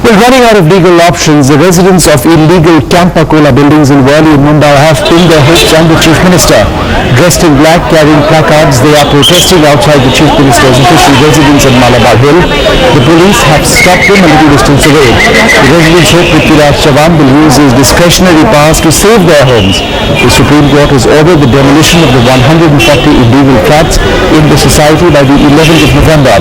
Well, running out of legal options, the residents of illegal Campacola buildings in Worli in Mumbai have pinned their hopes on the Chief Minister. Dressed in black, carrying placards, they are protesting outside the Chief Minister's official residence at Malabar Hill. The police have stopped them a little distance away. The residents hope Prithviraj Chavan will use his discretionary powers to save their homes. The Supreme Court has ordered the demolition of the 140 illegal flats in the society by the 11th of November.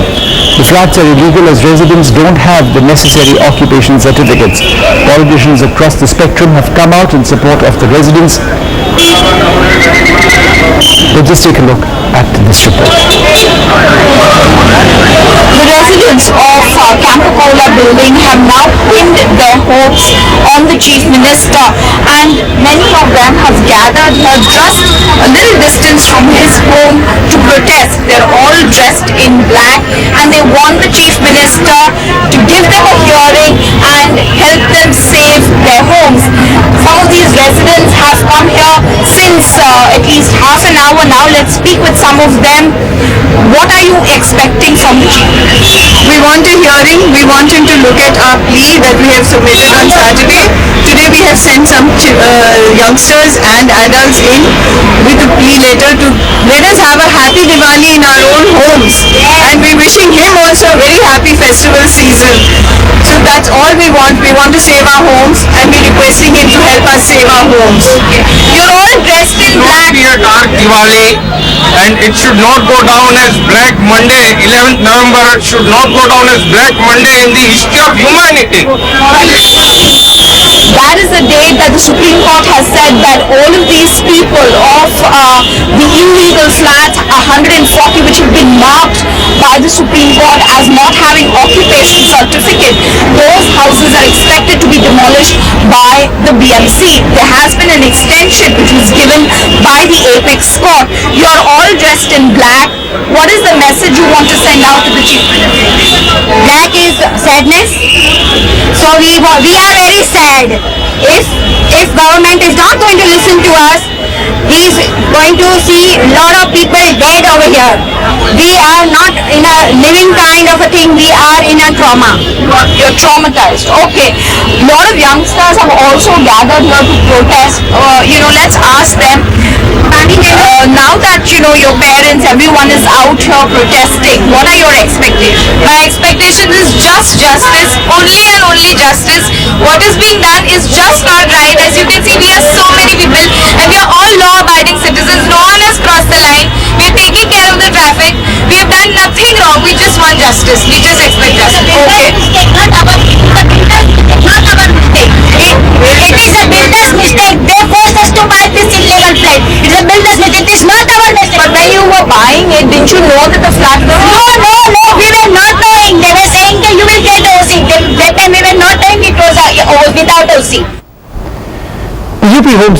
The flats are illegal as residents don't have the necessary occupation certificates. Politicians across the spectrum have come out in support of the residents. Let's just take a look at this report. The residents of Campacola building have now pinned their hopes on the Chief Minister, and many of them have gathered here just a little distance from his home to protest. They're all dressed in black and they want the Chief Minister to give them a hearing and help them save their homes. Some of these residents have come here since at least half an hour now. Let's speak with some of them. What are you expecting from the Chief Minister? We want a hearing. We want him to look at our plea that we have submitted on Saturday. Today we have sent some youngsters and adults in with a plea letter to let us have a happy Diwali in our own homes. And we're wishing him also a very happy festival season. So that's all we want. We want to save our homes and we're requesting him to help us save our homes. You're all dressed in black. It should not be a dark Diwali and it should not go down as Black Monday. 11th November should not go down as Black Monday in the history of humanity. That is the date that the Supreme Court has said that all of these people of the illegal flats, 140 which have been marked by the Supreme Court as not having occupation certificate, those houses are expected to be demolished by the BMC. There has been an extension which was given by the Apex Court. You are all dressed in black. What is the message you want to send out to the Chief Minister? Black is sadness. So we are very sad. If government is not going to listen to us, he is going to see a lot of people dead over here. We are not in a living kind of a thing. We are in a trauma. You're traumatized. Okay. A lot of youngsters have also gathered here to protest. Let's ask them. Now that your parents, everyone is out here protesting, what are your expectations? My expectation is just justice, only and only justice. What is being done is just not right. As you can see, we are so many people and we are all law-abiding citizens. No one has crossed the line. We are taking care of the traffic. We have done nothing wrong. We just want justice. We just expect justice. Okay. Not our mistake. It is a builder's mistake. They forced us to buy this illegal flat. It's a builder's mistake. It is not our mistake. But when you were buying it, didn't you know that the flat was... No. We were not knowing. They were saying that you will get OC. That time we were not knowing it was without OC. UP Home